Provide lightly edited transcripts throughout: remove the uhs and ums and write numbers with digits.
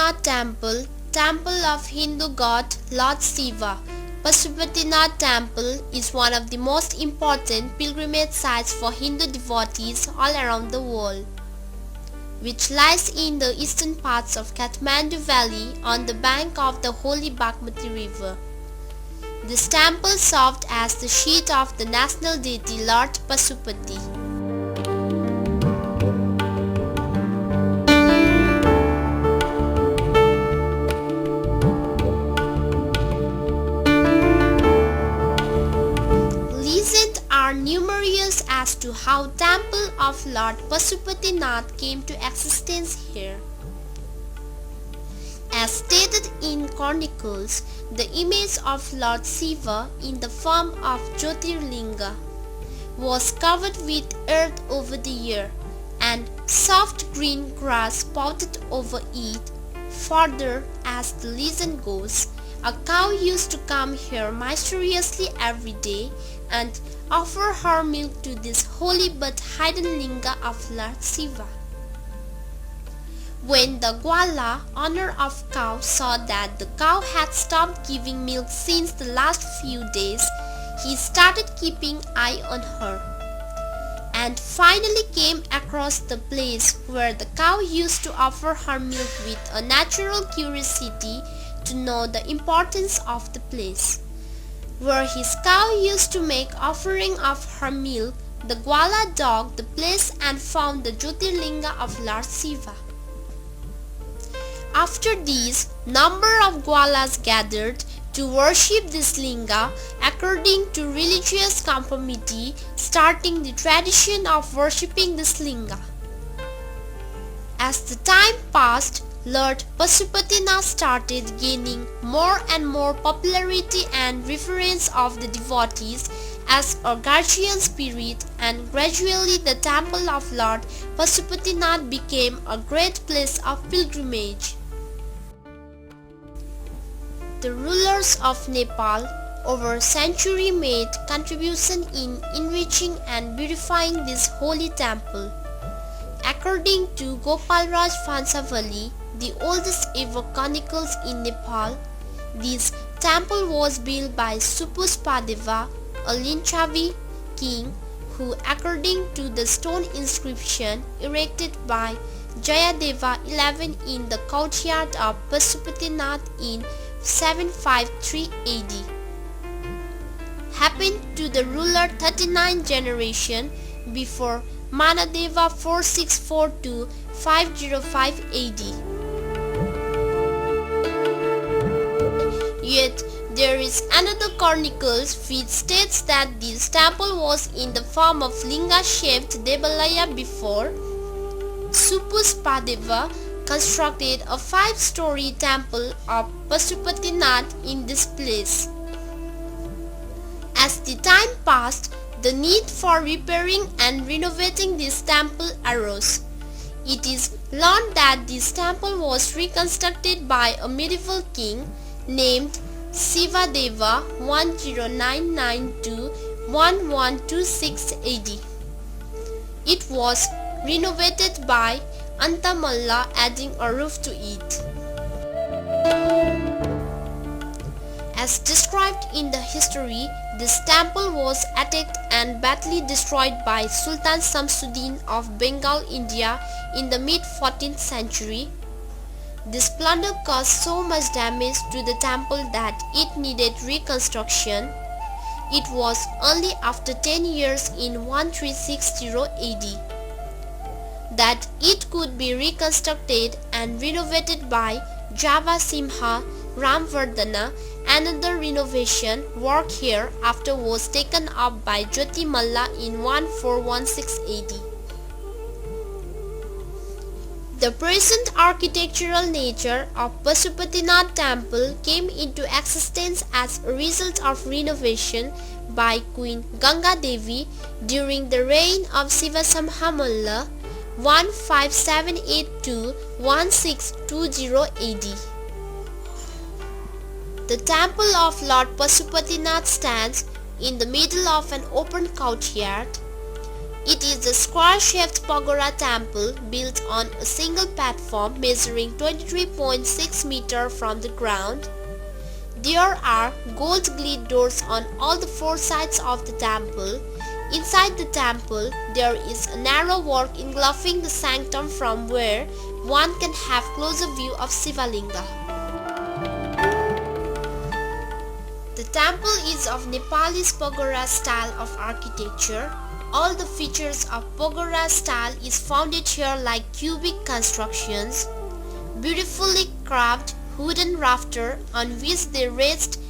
Pashupatinath Temple, Temple of Hindu god Lord Shiva. Pashupatinath Temple is one of the most important pilgrimage sites for Hindu devotees all around the world, which lies in the eastern parts of Kathmandu Valley on the bank of the holy Bagmati River. This temple served as the seat of the national deity Lord Pashupati. Legends are numerous as to how temple of Lord Pashupatinath came to existence here. As stated in chronicles, the image of Lord Shiva in the form of Jyotirlinga was covered with earth over the year, and soft green grass sprouted over it. Further, as the legend goes, a cow used to come here mysteriously every day and offer her milk to this holy but hidden linga of Lord Shiva. When the Gwala, owner of cow, saw that the cow had stopped giving milk since the last few days, he started keeping eye on her, and finally came across the place where the cow used to offer her milk with a natural curiosity to know the importance of the place. Where his cow used to make offering of her milk, the Gwala dogged the place and found the Jyotirlinga of Lord Shiva. After this, number of Gwalas gathered to worship this linga according to religious conformity, starting the tradition of worshipping this linga. As the time passed, Lord Pashupatinath started gaining more and more popularity and reverence of the devotees as a guardian spirit, and gradually the temple of Lord Pashupatinath became a great place of pilgrimage. The rulers of Nepal over century made contribution in enriching and beautifying this holy temple. According to Gopalraj Pansavali, the oldest ever chronicles in Nepal, this temple was built by Supuspadeva, a Linchavi king, who, according to the stone inscription, erected by Jayadeva 11 in the courtyard of Pashupatinath in 753 AD. Happened to the ruler 39 generation before Manadeva 4642 505 AD. Yet there is another chronicles which states that this temple was in the form of linga-shaped Devalaya before Supuspadeva constructed a 5-story temple of Pashupatinath in this place. As the time passed, the need for repairing and renovating this temple arose. It is learned that this temple was reconstructed by a medieval king named Sivadeva 10992-1126 AD. It was renovated by Antamalla, adding a roof to it. As described in the history, this temple was attacked and badly destroyed by Sultan Shamsuddin of Bengal, India in the mid-14th century. This plunder caused so much damage to the temple that it needed reconstruction. It was only after 10 years in 1360 AD that it could be reconstructed and renovated by Java Simha Ramvardhana. Another renovation work here after was taken up by Jyoti Malla in 1416 AD. The present architectural nature of Pashupatinath temple came into existence as a result of renovation by Queen Ganga Devi during the reign of Sivasamha Malla 1578-1620 AD. The temple of Lord Pashupatinath stands in the middle of an open courtyard. It is a square-shaped pagoda temple built on a single platform measuring 23.6 meters from the ground. There are gold-gleed doors on all the four sides of the temple. Inside the temple, there is a narrow walk engulfing the sanctum from where one can have closer view of Shivalinga. The temple is of Nepalese pagoda style of architecture. All the features of pagoda style is founded here like cubic constructions, beautifully carved wooden rafter on which they raised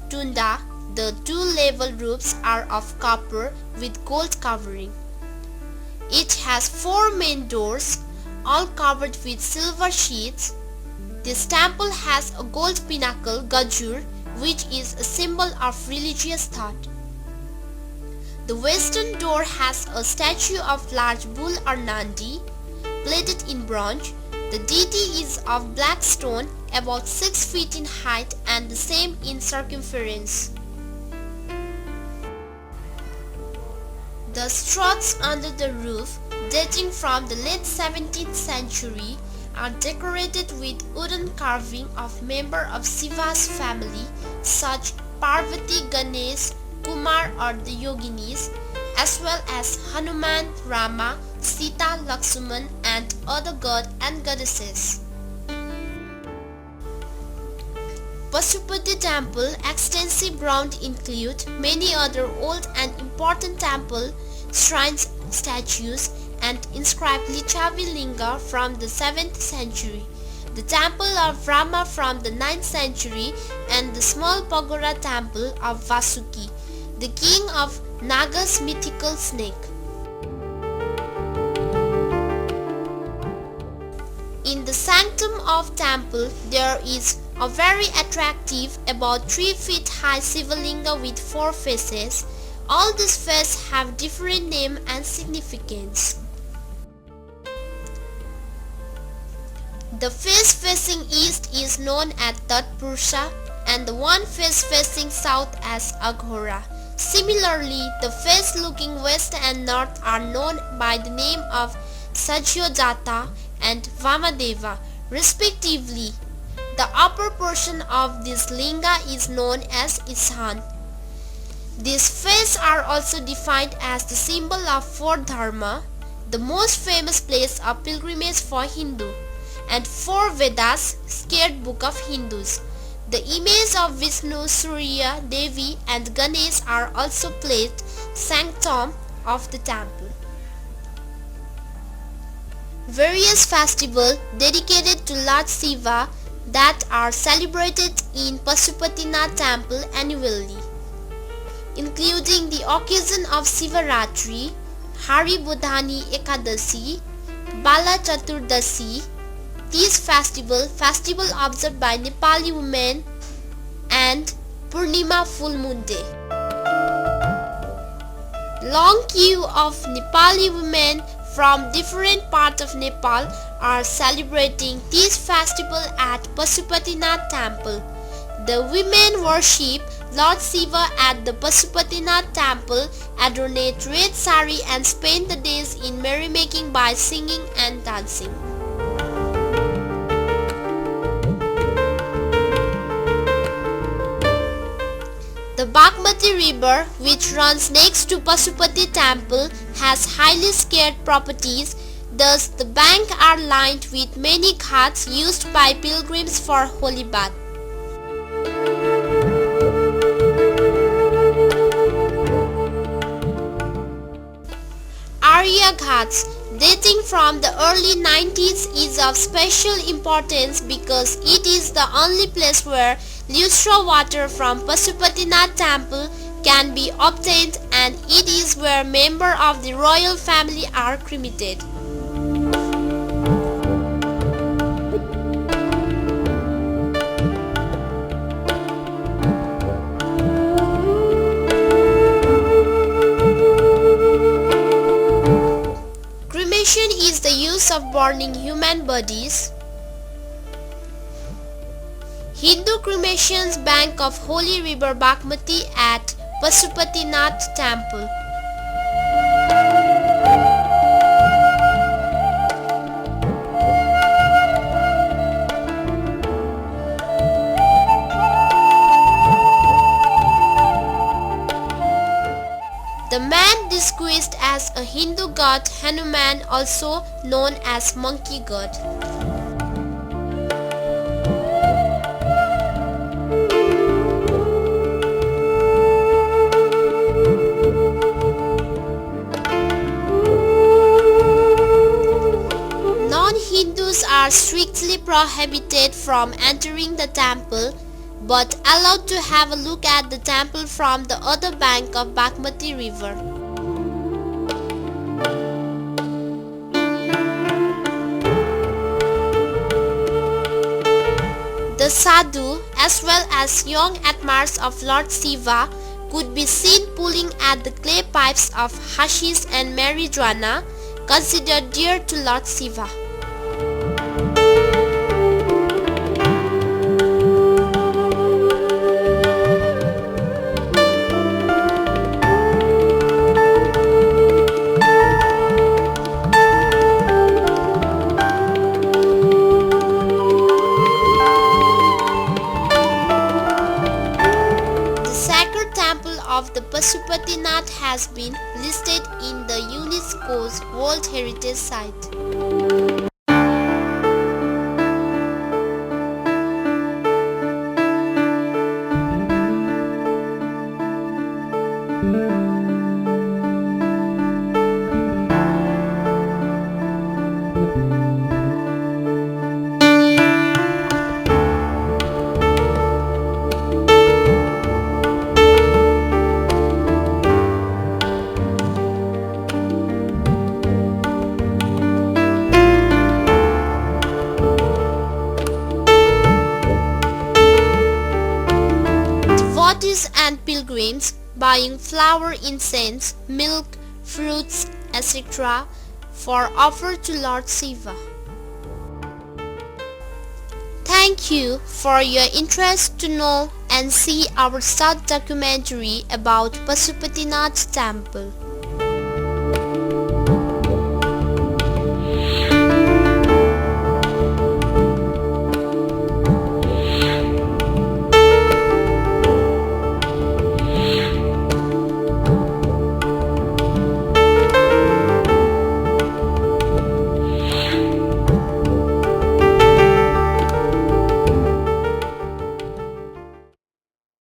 tunda. The two-level roofs are of copper with gold covering. It has four main doors, all covered with silver sheets. This temple has a gold pinnacle, Gajurel, which is a symbol of religious thought. The western door has a statue of large bull or Nandi, plated in bronze. The deity is of black stone, about 6 feet in height and the same in circumference. The struts under the roof, dating from the late 17th century, are decorated with wooden carving of members of Shiva's family such Parvati, Ganesh, Kumar or the Yoginis, as well as Hanuman, Rama, Sita, Lakshman and other gods and goddesses. Pashupati temple extensive ground include many other old and important temple, shrines, statues and inscribed Lichavi Linga from the 7th century, the temple of Rama from the 9th century and the small pagoda temple of Vasuki, the king of Naga's mythical snake. In the sanctum of temple there is a very attractive about 3 feet high Shivalinga with 4 faces. All these faces have different name and significance. The face facing east is known as Tatpurusha and the one face facing south as Aghora. Similarly, the face looking west and north are known by the name of Satyojata and Vamadeva, respectively. The upper portion of this linga is known as Ishan. These faces are also defined as the symbol of four dharma, the most famous place of pilgrimage for Hindu, and four Vedas, sacred book of Hindus. The image of Vishnu, Surya, Devi and Ganesh are also placed sanctum of the temple. Various festivals dedicated to Lord Shiva that are celebrated in Pashupatinath temple annually, including the occasion of Shivaratri, Haribodhani Ekadashi, Bala Chaturdasi. These festival observed by Nepali women, and Purnima full moon day. Long queue of Nepali women from different parts of Nepal are celebrating this festival at Pashupatinath temple. The women worship Lord Shiva at the Pashupatinath temple, adorn red sari and spend the days in merrymaking by singing and dancing. The Bagmati river, which runs next to Pashupati temple, has highly sacred properties. Thus, the banks are lined with many ghats used by pilgrims for holy bath. Arya Ghats, dating from the early 90s, is of special importance because it is the only place where neutral water from Pashupatinath temple can be obtained, and it is where members of the royal family are cremated. Cremation is the use of burning human bodies. Hindu cremations bank of holy river Bagmati at Pashupatinath temple. The man disguised as a Hindu god Hanuman, also known as monkey god. Non-Hindus are strictly prohibited from entering the temple, but allowed to have a look at the temple from the other bank of Bagmati river. The sadhu, as well as young admirers of Lord Shiva, could be seen pulling at the clay pipes of hashish and marijuana, considered dear to Lord Shiva. Of the Pashupatinath has been listed in the UNESCO's World Heritage Site. Devotees and pilgrims buying flour, incense, milk, fruits, etc. for offer to Lord Shiva. Thank you for your interest to know and see our short documentary about Pashupatinath temple.